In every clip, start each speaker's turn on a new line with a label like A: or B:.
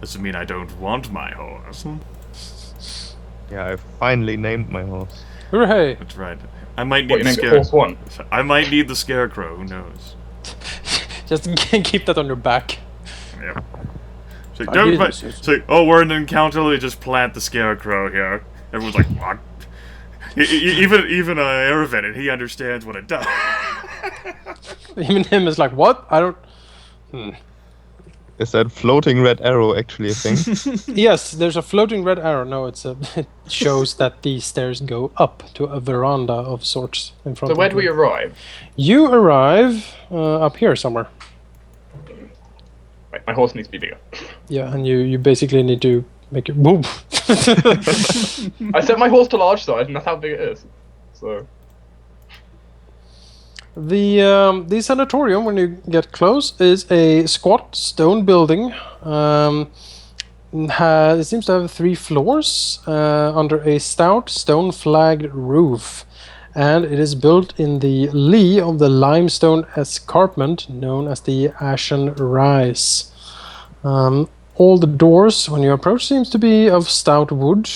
A: Doesn't mean I don't want my horse.
B: Yeah, I finally named my horse.
C: Hooray!
A: That's right. I might
D: What,
A: need
D: you
A: the
D: named it Horse 1?
A: I might need the scarecrow. Who knows?
C: Just keep that on your back.
A: Yeah. So,
C: I did this,
A: oh, we're in an encounter. Let me just plant the scarecrow here. Everyone's like, what? Even Erevan, and he understands what it does.
C: Even him is like, what? I don't...
B: Is that floating red arrow actually a thing?
C: Yes, there's a floating red arrow. No, it shows that these stairs go up to a veranda of sorts in front
D: So
C: of
D: where do we
C: you.
D: arrive?
C: You arrive up here somewhere.
D: Right, my horse needs to be bigger.
C: Yeah, and you basically need to make it move.
D: I set my horse to large size, and that's how big it is. So...
C: The Sanatorium, when you get close, is a squat stone building. It seems to have 3 floors under a stout stone-flagged roof, and it is built in the lee of the limestone escarpment known as the Ashen Rise. All the doors, when you approach, seems to be of stout wood,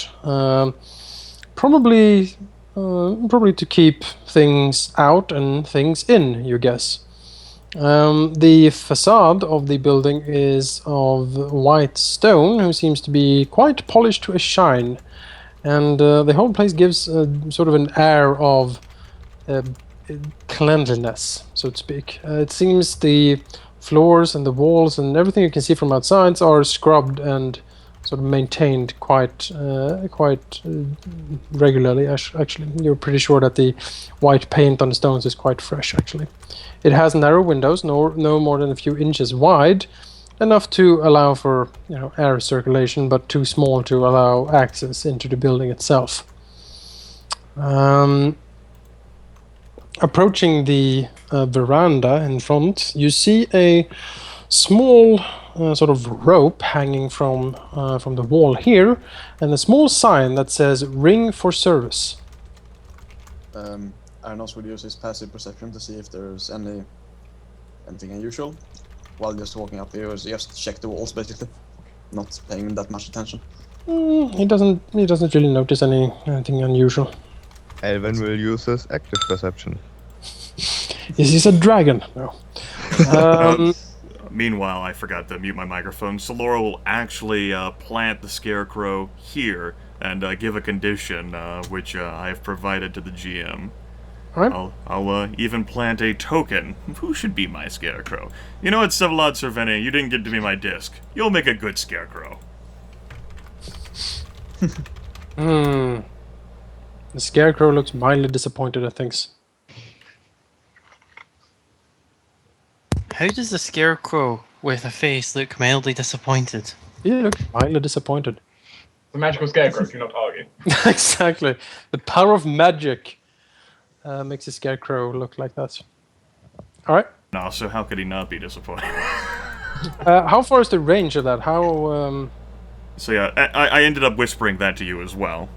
C: probably to keep things out and things in, you guess. The facade of the building is of white stone, who seems to be quite polished to a shine, and the whole place gives sort of an air of cleanliness, so to speak. It seems the floors and the walls and everything you can see from outside are scrubbed and sort of maintained quite regularly. Actually, you're pretty sure that the white paint on the stones is quite fresh. Actually, it has narrow windows, no more than a few inches wide, enough to allow for air circulation, but too small to allow access into the building itself. Approaching the veranda in front, you see a small sort of rope hanging from the wall here, and a small sign that says "Ring for Service."
E: Arenoss will use his passive perception to see if there's anything unusual. While just walking up here, just check the walls basically, not paying that much attention.
C: He doesn't really notice anything unusual.
B: Alvyn will use his active perception.
C: Is he a dragon? No.
A: Meanwhile, I forgot to mute my microphone. Saloro will actually plant the scarecrow here and give a condition, which I have provided to the GM.
C: Right.
A: I'll even plant a token. Who should be my scarecrow? You know what, Sevalad Servene, you didn't get to be my disc. You'll make a good scarecrow.
C: The scarecrow looks mildly disappointed at things.
F: How does the scarecrow with a face look mildly disappointed?
C: He looks mildly disappointed.
D: The magical scarecrow, do not argue.
C: Exactly. The power of magic makes a scarecrow look like that. Alright.
A: No, so how could he not be disappointed?
C: How far is the range of that? How...
A: So yeah, I ended up whispering that to you as well.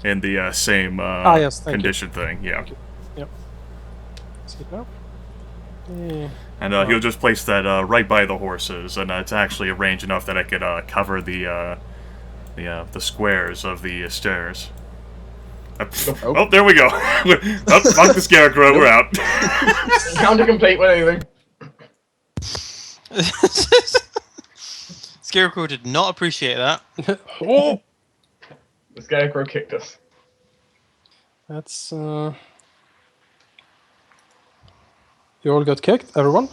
A: In the same
C: yes,
A: condition thing, yeah.
C: Yep. See it now? Yeah.
A: And he'll just place that right by the horses, and it's actually a range enough that I could cover the squares of the stairs. Oh, there we go. Fuck the scarecrow, we're out.
D: Counter complete with anything.
F: Scarecrow did not appreciate that.
C: Oh!
D: The scarecrow kicked us.
C: That's... You all got kicked? Everyone?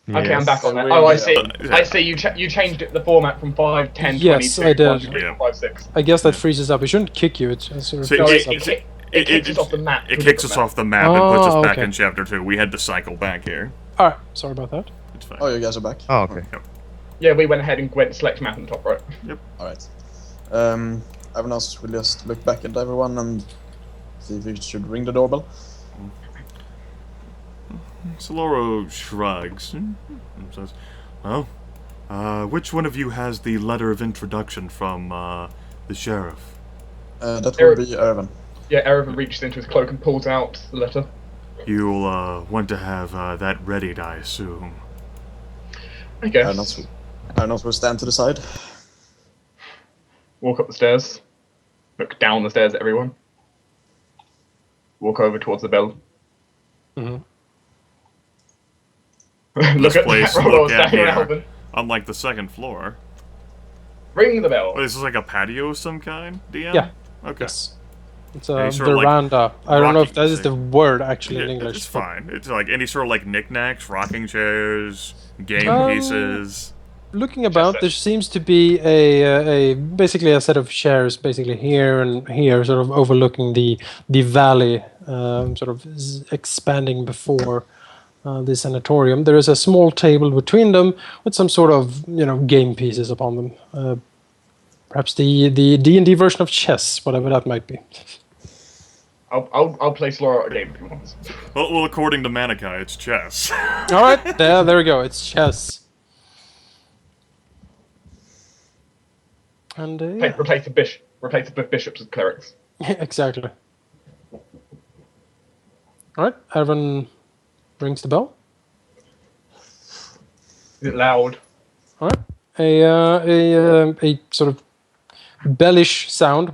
D: Okay, I'm back on that.
E: Really,
D: Oh, I see.
A: yeah.
D: I see. You changed it, the format from 5, 10,
C: Yes,
D: 22,
C: I did.
D: 1, 3,
A: Yeah.
D: 5, 6.
C: I guess that freezes up. It shouldn't kick you. It sort of
A: So
D: No,
C: freezes up.
D: it kicks us off the map.
A: It kicks us off the map and puts us back
C: okay.
A: in Chapter 2. We had to cycle back here.
C: Alright, sorry about that.
A: It's fine.
E: Oh, you guys are back?
B: Oh, okay.
D: Yeah, we went ahead and went select map on top, right?
E: Alright. Arenoss will just look back at everyone and see if we should ring the doorbell.
A: Saloro shrugs and says, well, which one of you has the letter of introduction from the sheriff?
E: That would be Erevan.
D: Yeah, Erevan reaches into his cloak and pulls out the letter.
A: You'll want to have that readied, I assume.
D: I guess.
E: Arenoss Arenoss will stand to the side.
D: Walk up the stairs. Look down the stairs at everyone. Walk over towards the bell.
C: Mhm.
D: Look
A: This
D: at
A: place,
D: that
A: look
D: Roldar
A: at
D: standing on
A: here.
D: Alvyn.
A: Unlike the second floor.
D: Ring the bell.
A: Oh, this is like a patio of some kind, DM?
C: Yeah.
A: Okay.
C: Yes. It's
A: Any
C: a
A: sort of, like,
C: veranda. I don't know if
A: rocking
C: that is the
A: thing.
C: word actually in
A: Yeah,
C: English.
A: it's
C: but-
A: fine. It's like any sort of like knickknacks, rocking chairs, game pieces.
C: Looking about,
D: set.
C: there seems to be basically a set of chairs, basically here and here, sort of overlooking the valley, sort of expanding before the sanatorium. There is a small table between them with some sort of game pieces upon them. Perhaps the D&D version of chess, whatever that might be.
D: I'll play Saloro a game if you want.
A: Well, according to Manikai, it's chess.
C: All right, there we go. It's chess. And yeah.
D: Replace the bishops with clerics.
C: Exactly. All right, Erevan rings the bell.
D: Is it loud?
C: All right, a sort of bellish sound,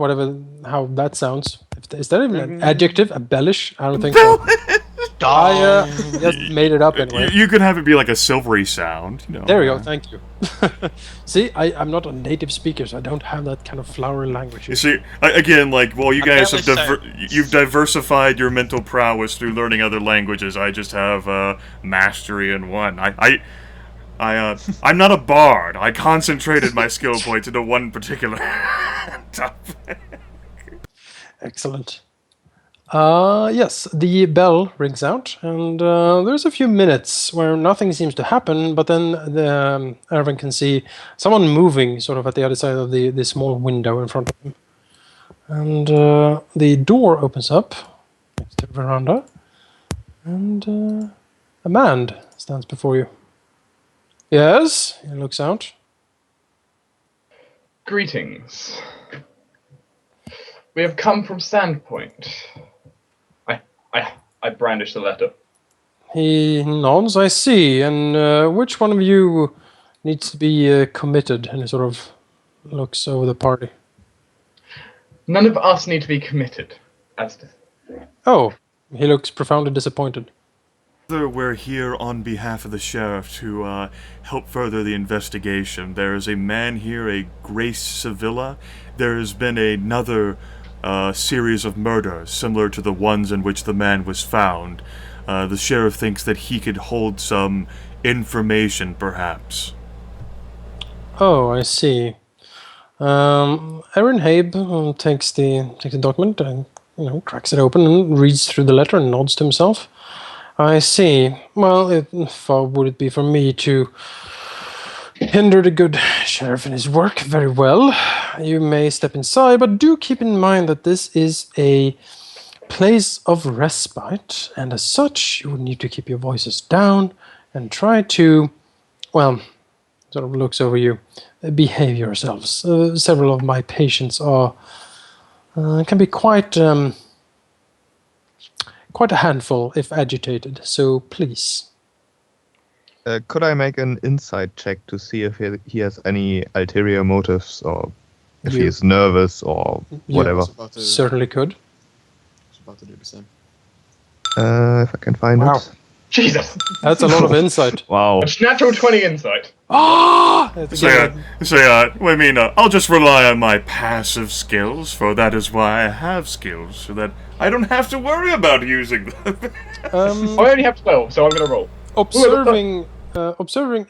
C: how that sounds. Is that even an adjective? A bellish? I don't think so. I just made it up anyway.
A: You could have it be like a silvery sound.
C: There we go. Thank you. See, I'm not a native speaker, so I don't have that kind of flowery language.
A: You see, again, like, well, you guys have
F: bellish
A: you've diversified your mental prowess through learning other languages. I just have mastery in one. I'm not a bard. I concentrated my skill points into one particular topic.
C: Excellent. Yes, the bell rings out, and there's a few minutes where nothing seems to happen, but then Erevan can see someone moving sort of at the other side of the small window in front of him. And the door opens up next to the veranda, and a man stands before you. Yes, he looks out.
D: Greetings. We have come from Sandpoint. I brandish the letter.
C: He nods, I see. And which one of you needs to be committed? And he sort of looks over the party.
D: None of us need to be committed.
C: Oh, he looks profoundly disappointed.
A: We're here on behalf of the sheriff to help further the investigation. There is a man here, a Grace Sevilla. There has been another series of murders similar to the ones in which the man was found. The sheriff thinks that he could hold some information, perhaps.
C: Oh, I see. Habe takes the document and cracks it open and reads through the letter and nods to himself. I see. Well, would it be for me to hinder the good sheriff in his work? Very well. You may step inside, but do keep in mind that this is a place of respite, and as such, you would need to keep your voices down and try to, well, sort of looks over you, behave yourselves. Several of my patients can be quite a handful if agitated, so please.
B: Could I make an insight check to see if he has any ulterior motives, or if he is nervous or whatever?
C: Certainly could.
E: I was about to do the same.
B: If I can find it.
D: Jesus!
C: That's a lot of insight.
B: Wow.
D: A natural 20 insight.
C: Ah!
A: I'll just rely on my passive skills, for that is why I have skills, so that I don't have to worry about using them.
D: I only have 12, so I'm gonna roll.
C: Observing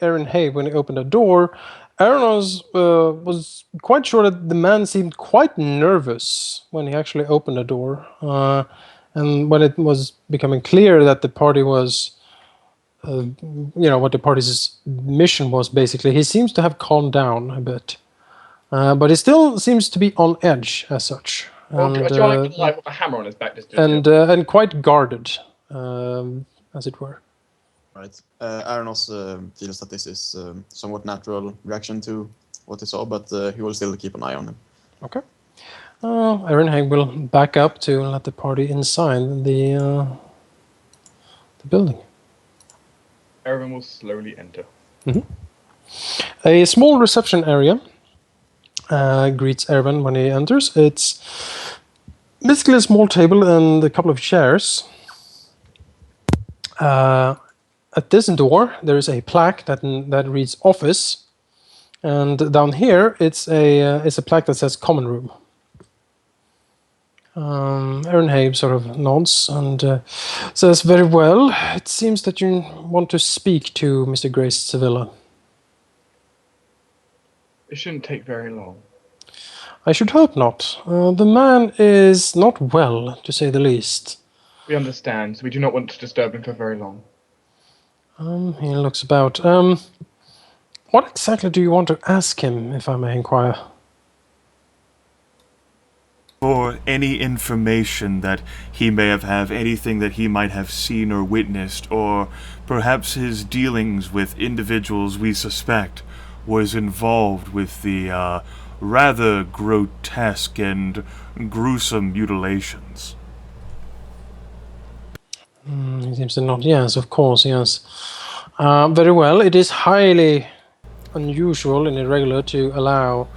C: Aaron Hay when he opened the door, Arenoss was quite sure that the man seemed quite nervous when he actually opened the door. And when it was becoming clear that the party was, what the party's mission was, basically, he seems to have calmed down a bit. But he still seems to be on edge as such.
D: Well,
C: And,
D: Jonas alive with a hammer on his back.
C: and quite guarded, as it were.
E: Right. Arenoss feels that this is somewhat natural reaction to what he saw, but he will still keep an eye on him.
C: Okay. Aaron Hay will back up to let the party inside the building.
D: Erevan will slowly enter.
C: A small reception area greets Erevan when he enters. It's basically a small table and a couple of chairs. At this door, there is a plaque that reads office, and down here it's a plaque that says common room. Habe sort of nods and says, "Very well. It seems that you want to speak to Mr. Grace Sevilla."
D: It shouldn't take very long.
C: I should hope not. The man is not well, to say the least.
D: We understand, so we do not want to disturb him for very long.
C: He looks about. What exactly do you want to ask him, if I may inquire?
A: For any information that he may have anything that he might have seen or witnessed, or perhaps his dealings with individuals we suspect was involved with the rather grotesque and gruesome mutilations.
C: He seems to nod. Yes, of course, yes. Very well. It is highly unusual and irregular to allow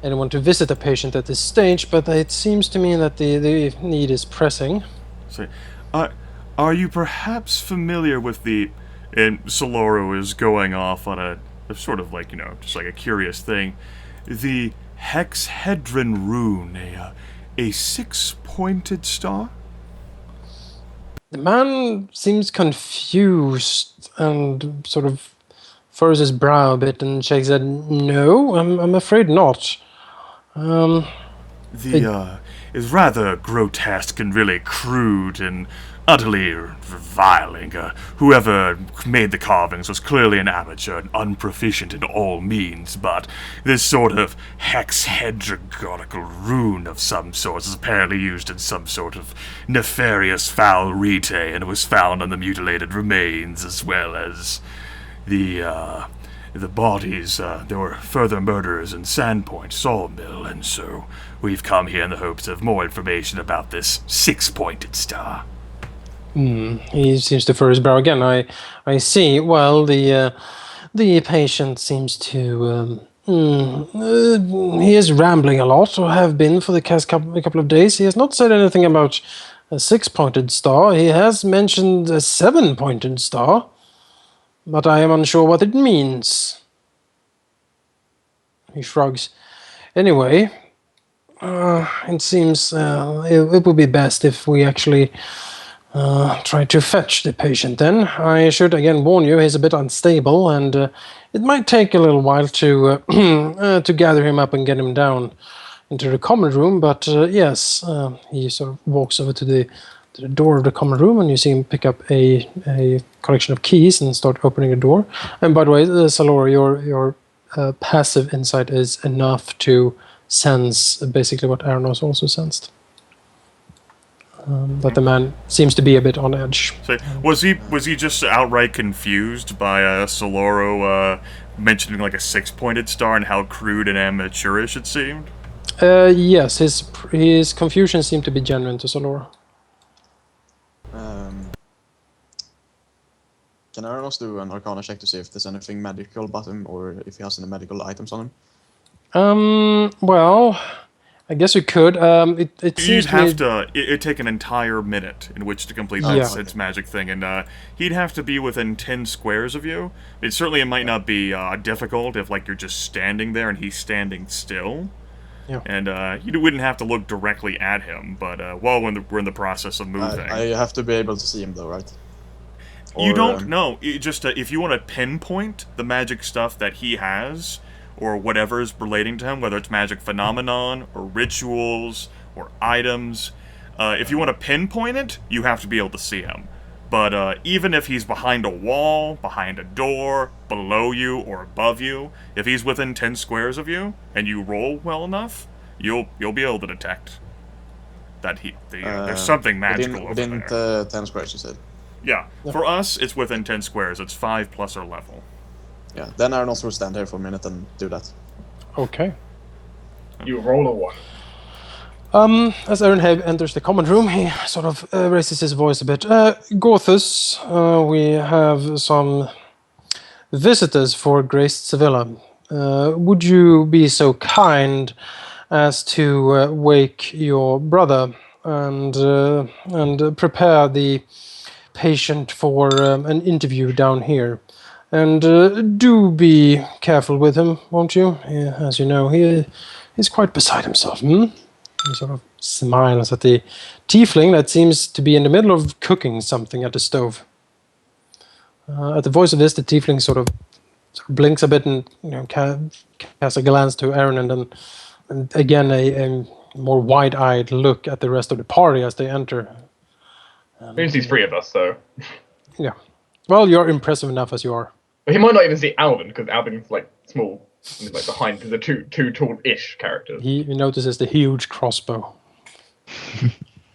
C: anyone to visit a patient at this stage, but it seems to me that the need is pressing.
A: So, are you perhaps familiar with the... And Saloro is going off on a sort of like, just like a curious thing. The hexahedron rune, a six-pointed star?
C: The man seems confused and sort of furrows his brow a bit and shakes his head. No, I'm afraid not.
A: Is rather grotesque and really crude and utterly reviling. Whoever made the carvings was clearly an amateur and unproficient in all means, but this sort of hexadragonical rune of some sort is apparently used in some sort of nefarious foul rite, and it was found on the mutilated remains as well as the bodies. There were further murders in Sandpoint Sawmill, and so we've come here in the hopes of more information about this six-pointed star.
C: He seems to furrow his brow again. I see. Well, the patient seems to... he is rambling a lot, or have been for the past couple of days. He has not said anything about a six-pointed star. He has mentioned a seven-pointed star, but I am unsure what it means. He shrugs. Anyway, it seems it would be best if we actually try to fetch the patient then. I should again warn you, he's a bit unstable, and it might take a little while to to gather him up and get him down into the common room, but yes, he sort of walks over to the door of the common room, and you see him pick up a collection of keys and start opening a door. And by the way, Saloro, your passive insight is enough to sense basically what Arenoss also sensed. But the man seems to be a bit on edge.
A: So, was he just outright confused by Saloro mentioning like a six-pointed star and how crude and amateurish it seemed?
C: Yes, his confusion seemed to be genuine to Saloro.
E: Can Arenoss do an Arcana check to see if there's anything magical about him, or if he has any medical items on him?
C: Well, I guess you could. It seems
A: you'd have to. It'd take an entire minute in which to complete its magic thing, and he'd have to be within 10 squares of you. It might not be difficult if like you're just standing there and he's standing still.
C: Yeah.
A: And you wouldn't have to look directly at him, but while we're in the process of moving,
E: I have to be able to see him though, right?
A: You don't know. Just if you want to pinpoint the magic stuff that he has, or whatever is relating to him, whether it's magic phenomenon, or rituals, or items, if you want to pinpoint it, you have to be able to see him. But even if he's behind a wall, behind a door, below you, or above you, if he's within 10 squares of you, and you roll well enough, you'll be able to detect that there's something magical over there.
E: Within 10 squares, you said?
A: Yeah. For us, it's within 10 squares. It's 5 plus our level.
E: Yeah, then Arenoss will stand here for a minute and do that.
C: Okay.
D: You roll a 1.
C: As Habe enters the common room, he sort of raises his voice a bit. Gothus, we have some visitors for Grace Sevilla. would you be so kind as to wake your brother and prepare the patient for an interview down here? And do be careful with him, won't you? As you know, he's quite beside himself. He sort of smiles at the tiefling that seems to be in the middle of cooking something at the stove. At the voice of this, the tiefling sort of blinks a bit and casts a glance to Aaron, and then again a more wide-eyed look at the rest of the party as they enter.
D: Means he's three of us, so.
C: Yeah. Well, you're impressive enough as you are.
D: But he might not even see Alvyn, because Alvyn's like small. And he's like behind the two tall-ish characters.
C: He notices the huge crossbow.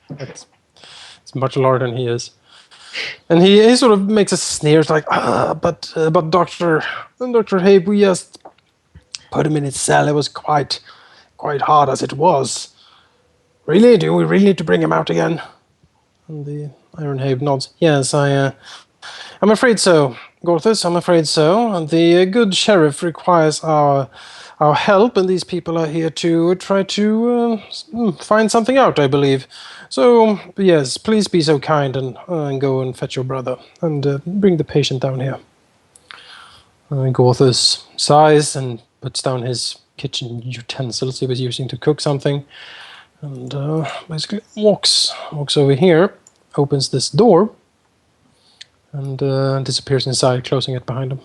C: It's much larger than he is. And he sort of makes a sneer, it's like, but Dr. Habe, we just put him in his cell. It was quite hard as it was. Really? Do we really need to bring him out again? And the Iron Habe nods. Yes, I'm afraid so, Gorthus, I'm afraid so. And the good sheriff requires our help, and these people are here to try to find something out, I believe. So, yes, please be so kind and go and fetch your brother and bring the patient down here. Gorthus sighs and puts down his kitchen utensils he was using to cook something, and basically walks over here, opens this door, and disappears inside, closing it behind him.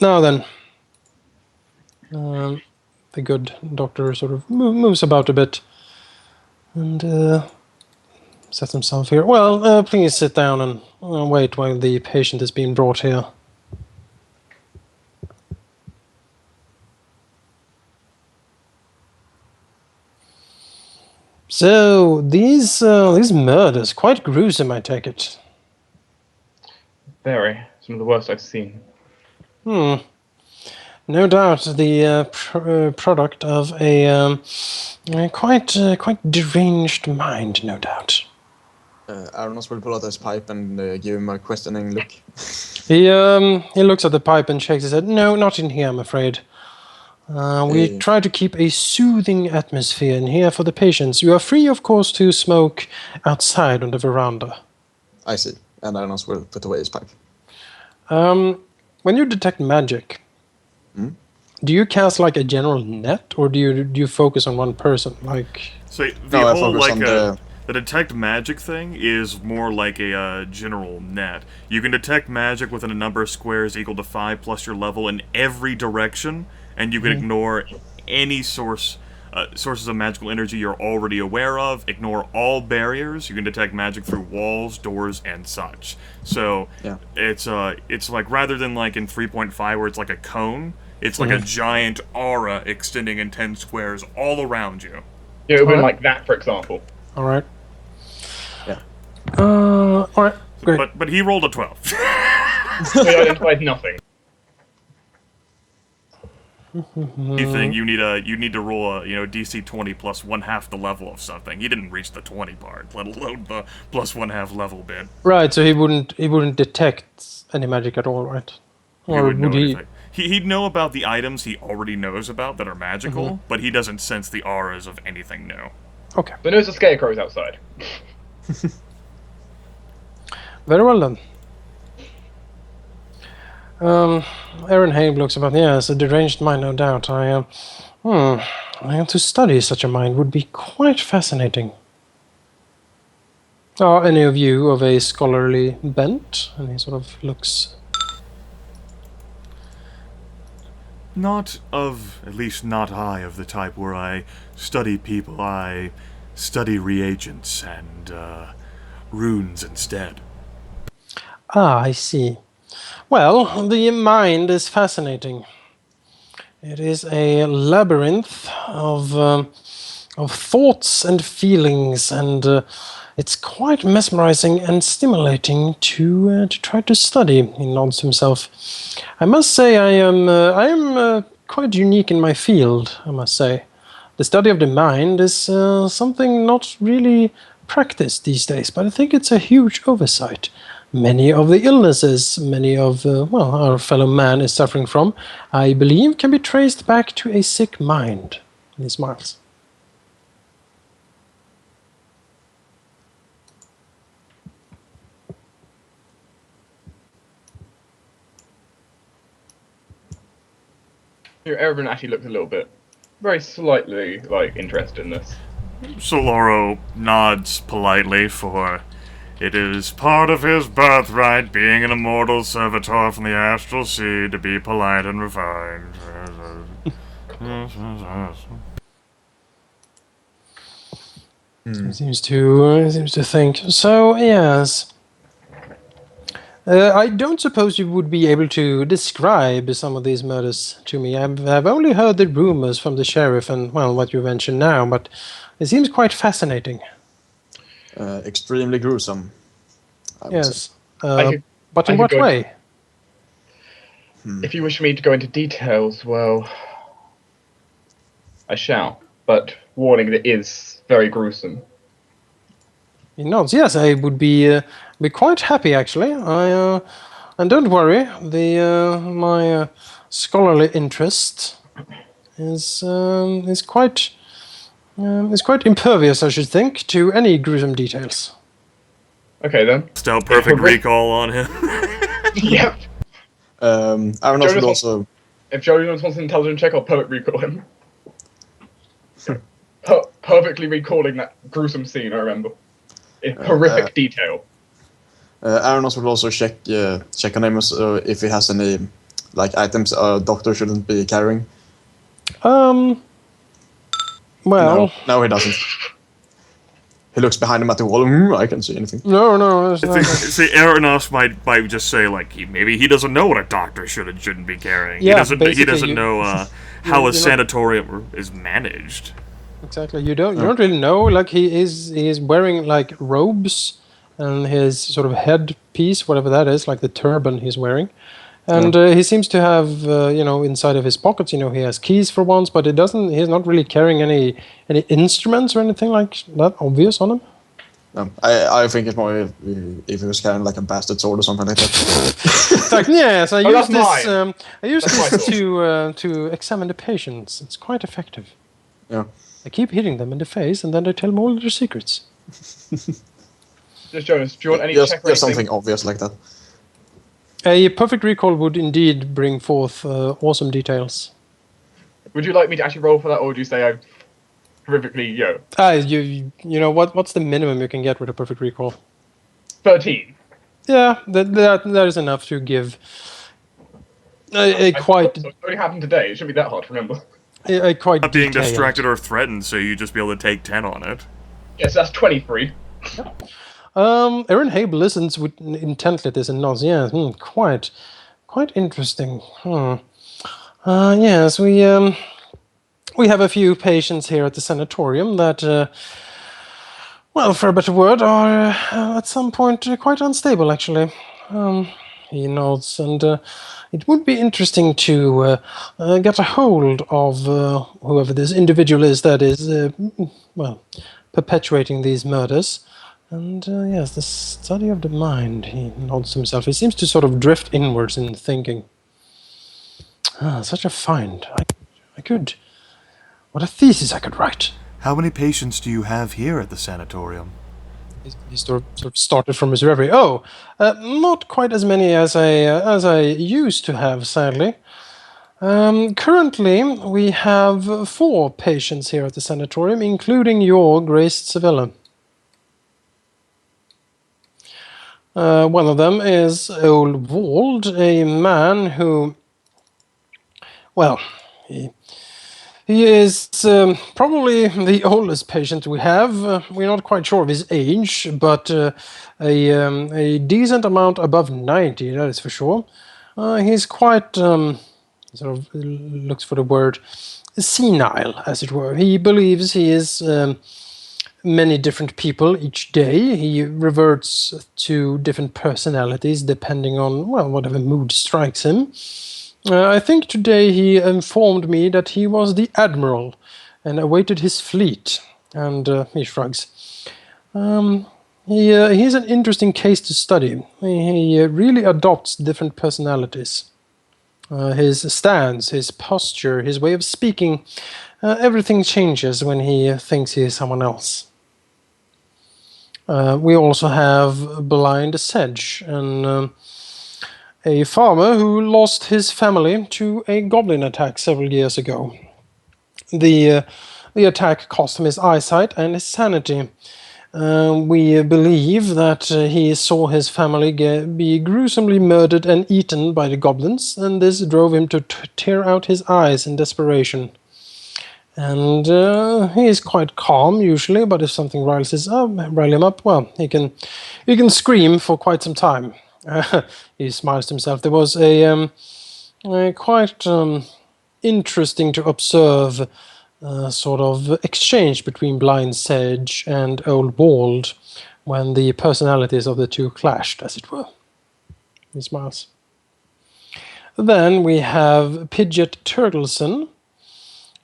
C: Now then, the good doctor sort of moves about a bit and sets himself here. Well, please sit down and wait while the patient is being brought here. So, these murders, quite gruesome, I take it.
D: Very. Some of the worst I've seen.
C: No doubt the product of a quite deranged mind, no doubt.
E: Arenoss will pull out his pipe and give him a questioning look.
C: He looks at the pipe and shakes his head. No, not in here, I'm afraid. We try to keep a soothing atmosphere in here for the patients. You are free, of course, to smoke outside on the veranda.
E: I see. And Arenoss will put away his pipe.
C: When you detect magic, do you cast like a general net, or do you focus on one person? Like,
A: so the whole like the detect magic thing is more like a general net. You can detect magic within a number of squares equal to 5 plus your level in every direction, and you can ignore any sources of magical energy you're already aware of. Ignore all barriers. You can detect magic through walls, doors, and such. So it's like, rather than like in 3.5 where it's like a cone, it's like a giant aura extending in 10 squares all around you.
D: Yeah, it would be like that, for example.
C: All right.
E: Yeah.
C: All right. Great.
A: But he rolled a 12.
D: We identified nothing.
A: You think you need to roll a DC 20 plus 1/2 the level of something. He didn't reach the 20 part, let alone the plus 1/2 level bit.
C: Right, so he wouldn't detect any magic at all, right?
A: Or would he? He'd know about the items he already knows about that are magical, but he doesn't sense the auras of anything new.
C: Okay.
D: But knows the scarecrows outside.
C: Very well then. Aaron Habe looks about. Yes, a deranged mind, no doubt. To study such a mind would be quite fascinating. Are any of you of a scholarly bent? And he sort of looks.
A: At least not I, of the type where I study people. I study reagents and runes instead.
C: Ah, I see. Well, the mind is fascinating. It is a labyrinth of thoughts and feelings, and it's quite mesmerizing and stimulating to try to study. He nods to himself. I must say I am quite unique in my field, I must say. The study of the mind is something not really practice these days, but I think it's a huge oversight. Many of the illnesses many of our fellow man is suffering from, I believe, can be traced back to a sick mind. And he smiles.
D: Erevan actually looks a little bit, very slightly, like, interested in this.
A: Saloro nods politely, for it is part of his birthright, being an immortal servitor from the astral sea, to be polite and refined.
C: He seems to think. So, yes. I don't suppose you would be able to describe some of these murders to me. I've only heard the rumors from the sheriff and, well, what you mentioned now, but it seems quite fascinating.
E: Extremely gruesome. I would say.
C: Yes. But in what way?
D: If you wish me to go into details, well, I shall. But warning, it is very gruesome.
C: He nods. Yes, I would be quite happy actually. And don't worry, my scholarly interest is quite impervious, I should think, to any gruesome details.
D: Okay then.
A: Still perfect recall on him.
D: Yep.
E: Arenoss would also.
D: If Jonas wants an intelligence check, I'll perfect recall him. Perfectly recalling that gruesome scene, I remember. In horrific detail.
E: Arenoss will also check on him if he has any items a doctor shouldn't be carrying.
C: Well.
E: No, he doesn't. He looks behind him at the wall. I can't see anything.
C: No, there's nothing.
A: See, Arenoss might just say maybe he doesn't know what a doctor should and shouldn't be carrying.
C: Yeah,
A: he doesn't know how a sanatorium is managed.
C: Exactly. You don't really know. Like he is wearing like robes and his sort of headpiece, whatever that is, like the turban he's wearing. And he seems to have, inside of his pockets, he has keys for once, but he's not really carrying any instruments or anything like that obvious on him.
E: No, I think it's more if he was carrying like a bastard sword or something like that.
C: It's like, yes, I use this
D: thought.
C: to examine the patients. It's quite effective.
E: Yeah.
C: I keep hitting them in the face, and then they tell me all their secrets.
D: Just Jonas, do you want any check or
E: Just something obvious like that.
C: A perfect recall would indeed bring forth awesome details.
D: Would you like me to actually roll for that, or would you say I'm horrifically,
C: what's the minimum you can get with a perfect recall?
D: 13.
C: Yeah, that is enough to give a quite.
D: It only happened today. It shouldn't be that hard to remember.
C: A quite
A: Not being
C: detailed.
A: distracted or threatened, so you just be able to take 10 on it.
D: Yes, that's 23.
C: Habe listens intently at this and nods. Yeah, quite interesting. Yes, we have a few patients here at the sanatorium that, for a better word, are at some point quite unstable. Actually, he nods, and it would be interesting to get a hold of whoever this individual is that is, perpetuating these murders. And yes, the study of the mind, he nods to himself. He seems to sort of drift inwards in thinking. Such a find. What a thesis I could write.
A: How many patients do you have here at the sanatorium?
C: He sort of started from his reverie. Not quite as many as I used to have, sadly. Currently, we have 4 patients here at the sanatorium, including your Grace Sevilla. One of them is Old Wald, a man who, he is probably the oldest patient we have. We're not quite sure of his age, but a decent amount above 90, that is for sure. He's quite, sort of looks for the word, senile, as it were. He believes he is many different people each day. He reverts to different personalities depending on, whatever mood strikes him. I think today he informed me that he was the admiral and awaited his fleet. And he shrugs. He's an interesting case to study. He really adopts different personalities. His stance, his posture, his way of speaking, everything changes when he thinks he is someone else. We also have Blind Sedge, and a farmer who lost his family to a goblin attack several years ago. The attack cost him his eyesight and his sanity. We believe that he saw his family be gruesomely murdered and eaten by the goblins, and this drove him to tear out his eyes in desperation. And he is quite calm usually, but if something rile him up, well, he can scream for quite some time. He smiles to himself. There was a quite interesting to observe sort of exchange between Blind Sedge and Old Wald when the personalities of the two clashed, as it were. He smiles. Then we have Pidgeot Turtleson,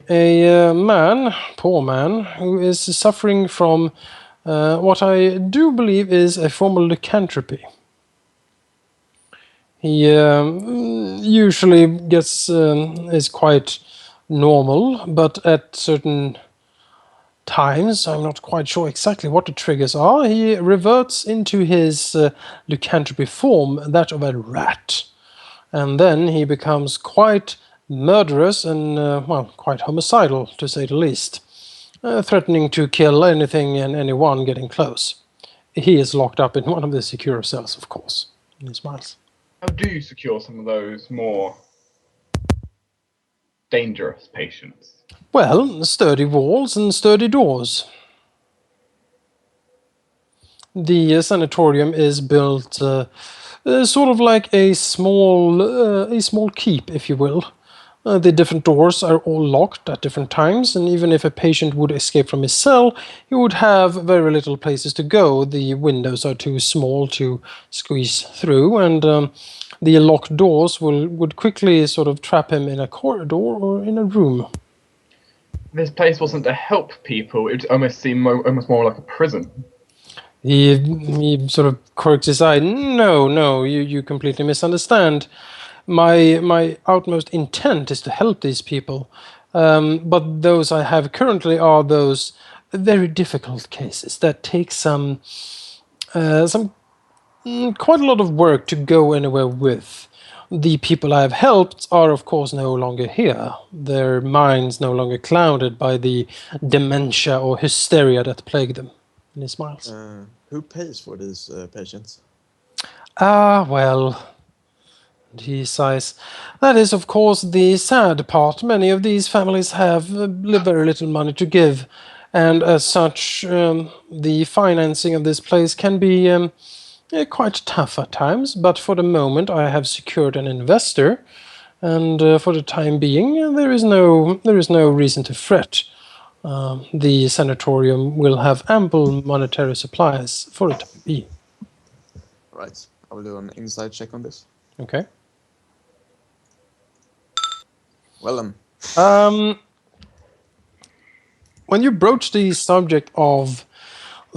C: a poor man, who is suffering from what I do believe is a form of lycanthropy. He usually is quite normal, but at certain times, I'm not quite sure exactly what the triggers are, he reverts into his lycanthropy form, that of a rat. And then he becomes quite murderous and, quite homicidal, to say the least, threatening to kill anything and anyone getting close. He is locked up in one of the secure cells, of course. And he smiles.
D: How do you secure some of those more dangerous patients?
C: Well, sturdy walls and sturdy doors. The sanatorium is built sort of like a small keep, if you will. The different doors are all locked at different times, and even if a patient would escape from his cell, he would have very little places to go. The windows are too small to squeeze through, and the locked doors would quickly sort of trap him in a corridor or in a room.
D: This place wasn't to help people, it almost seemed almost more like a prison.
C: He sort of quirks his eye. No, you completely misunderstand. My utmost intent is to help these people, but those I have currently are those very difficult cases that take some quite a lot of work to go anywhere with. The people I have helped are, of course, no longer here. Their minds no longer clouded by the dementia or hysteria that plague them. And he smiles.
E: Who pays for these patients?
C: Well, and he sighs. That is, of course, the sad part. Many of these families have very little money to give, and as such, the financing of this place can be quite tough at times. But for the moment, I have secured an investor, and for the time being, there is no reason to fret. The sanatorium will have ample monetary supplies for the time being.
E: Right. I will do an inside check on this.
C: Okay.
E: Well then.
C: When you broach the subject of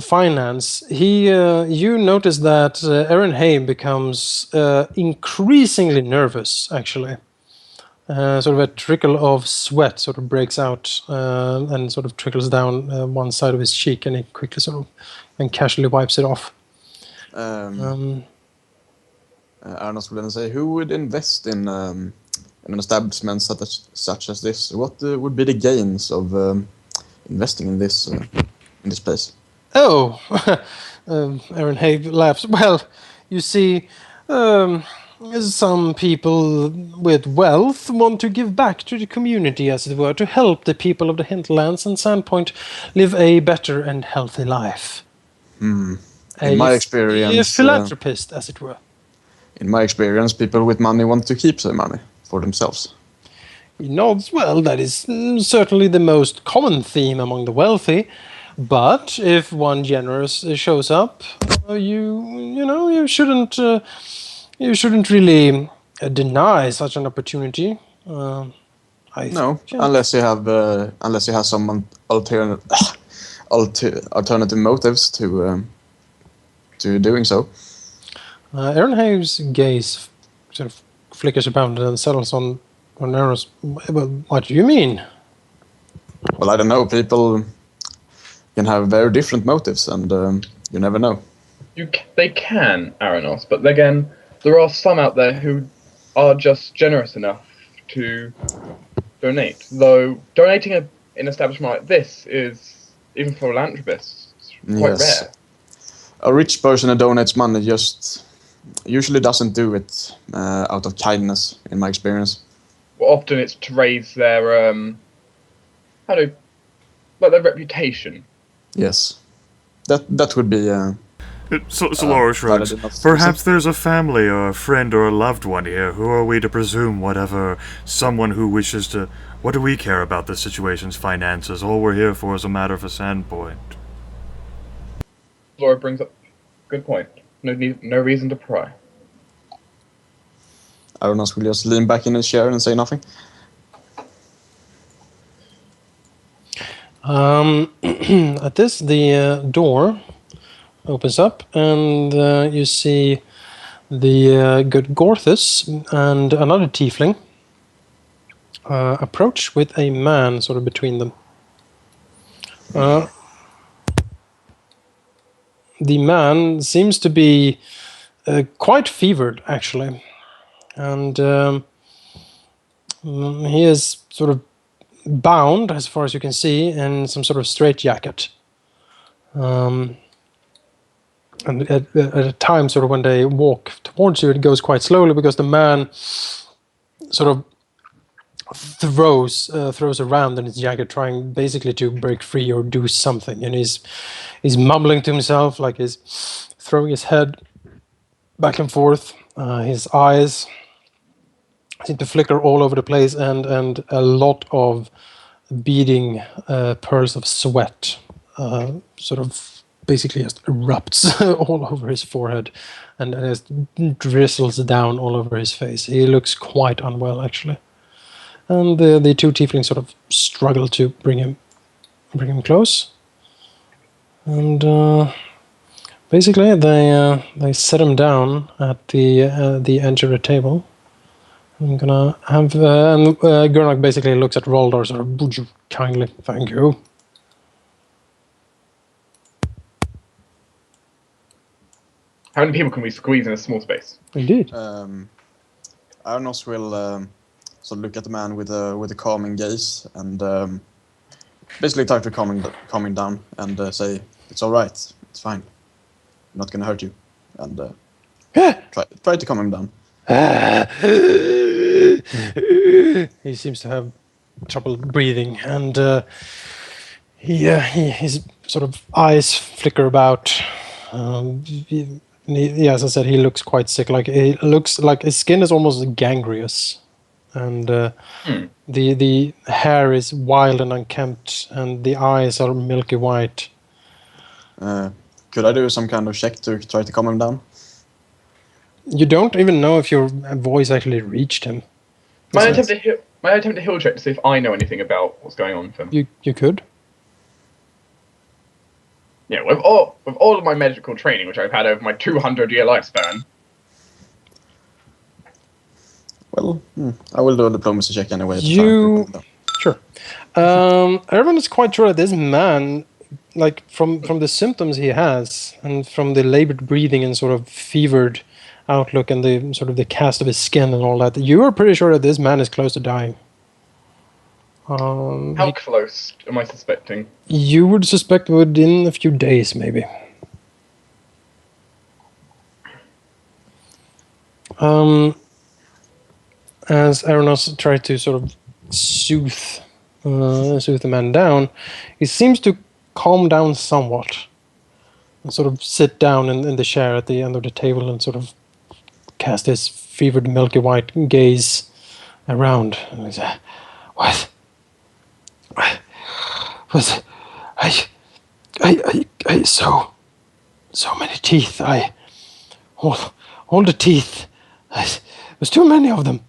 C: finance, you notice that Aaron Habe becomes increasingly nervous, actually. Sort of a trickle of sweat sort of breaks out and sort of trickles down one side of his cheek, and he quickly sort of and casually wipes it off.
E: Arenoss will then say, who would invest in an establishment such as this? What would be the gains of investing in this place?
C: Oh, Aaron Habe laughs. Well, you see, some people with wealth want to give back to the community, as it were, to help the people of the hinterlands and Sandpoint live a better and healthy life.
E: In my experience,
C: a philanthropist, as it were.
E: In my experience, people with money want to keep their money for themselves.
C: He nods. Well, that is certainly the most common theme among the wealthy. But if one generous shows up, you shouldn't really deny such an opportunity.
E: Unless you have someone alternative motives to doing so.
C: Aaronhave's gaze sort of flickers around and settles on Arenoss. What do you mean?
E: Well, I don't know. People can have very different motives, and you never know.
D: They can, Arenoss, but again, there are some out there who are just generous enough to donate. Though donating in an establishment like this is, even for philanthropists, quite rare.
E: A rich person who donates money just usually doesn't do it out of kindness, in my experience.
D: Well, often it's to raise their their reputation.
E: Yes, that would be.
A: Saloro perhaps there's a family or a friend or a loved one here. Who are we to presume whatever someone who wishes to... What do we care about the situation's finances? All we're here for is a matter of a standpoint.
D: Laura brings up a good point. No reason to pry.
E: Arenoss will just lean back in his chair and say nothing.
C: At this, the door opens up, and you see the good Gorthus and another tiefling approach with a man sort of between them. The man seems to be quite fevered, actually, and he is sort of bound, as far as you can see, in some sort of straitjacket. And at a time, sort of when they walk towards you, it goes quite slowly because the man sort of throws around in his jacket, trying basically to break free or do something. And he's mumbling to himself, like he's throwing his head back and forth. His eyes seem to flicker all over the place, and a lot of beading pearls of sweat sort of basically just erupts all over his forehead and just drizzles down all over his face. He looks quite unwell, actually. And the two tieflings sort of struggle to bring him close. And basically they set him down at the edge of the table. I'm gonna have and Gurnak basically looks at Roldar, sort of, would you kindly, thank you.
D: How many people can we squeeze in a small space?
C: Indeed.
E: Arenoss will sort of look at the man with a calming gaze and basically try to calm him down and say, "It's all right, it's fine, I'm not gonna hurt you," and try to calm him down.
C: He seems to have trouble breathing, and his sort of eyes flicker about. As I said, he looks quite sick. Like he looks like his skin is almost gangrenous, and the hair is wild and unkempt, and the eyes are milky white.
E: Could I do some kind of check to try to calm him down?
C: You don't even know if your voice actually reached him.
D: My attempt to heal check to see if I know anything about what's going on with him.
C: You could.
D: Yeah, with all of my medical training, which I've had over my 200-year lifespan.
E: Well, I will do a diplomacy check anyway.
C: Sure. Erevan is quite sure that this man, like from the symptoms he has, and from the labored breathing and sort of fevered outlook and the sort of the cast of his skin and all that, you are pretty sure that this man is close to dying.
D: How close am I suspecting?
C: You would suspect within a few days, maybe. As Arenoss tried to sort of soothe the man down, he seems to calm down somewhat and sort of sit down in the chair at the end of the table and sort of cast his fevered milky white gaze around. And he said, "What? Was I so many teeth. All the teeth. There's too many of them.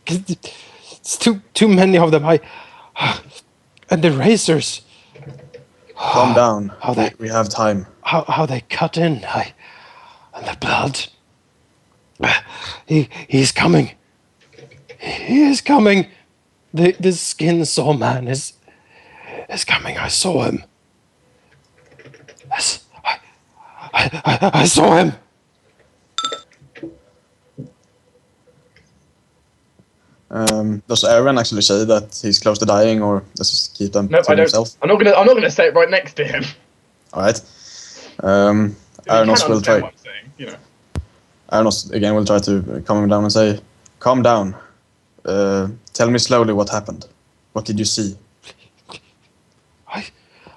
C: It's too many of them. And the razors.
E: Calm down.
C: How they
E: We have time.
C: how they cut in, and the blood. He's coming. He is coming. The skin saw man is coming. I saw him. Yes, I saw him.
E: Does Erevan actually say that he's close to dying, or does he keep them
D: Nope,
E: to
D: I don't.
E: himself?
D: I'm not gonna say it right next to him.
E: All right.
D: You can't
E: Arenoss will
D: understand
E: try.
D: what I'm saying, you know.
E: Arenoss again will try to calm him down and say, "Calm down. Tell me slowly what happened. What did you see?"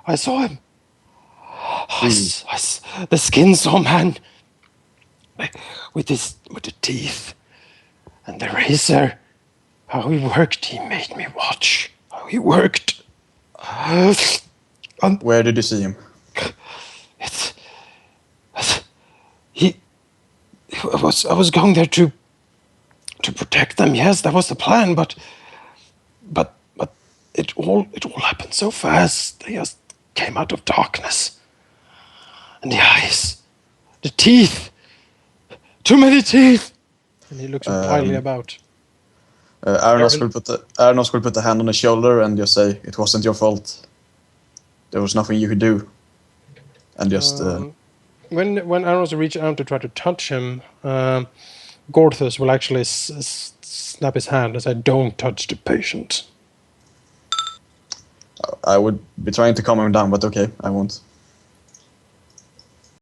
C: I saw him. The skin saw man with the teeth and the razor. How he worked, he made me watch. How he worked.
E: Where did you see him?
C: I was going there to protect them. Yes, that was the plan. But it all happened so fast. They just came out of darkness. And the eyes, the teeth, too many teeth. And he looks wildly about.
E: Arenoss will put a hand on his shoulder and just say, "It wasn't your fault. There was nothing you could do." And just
C: When Arenoss reaches out to try to touch him, Gorthus will actually snap his hand and say, "Don't touch the patient."
E: I would be trying to calm him down, but okay, I won't.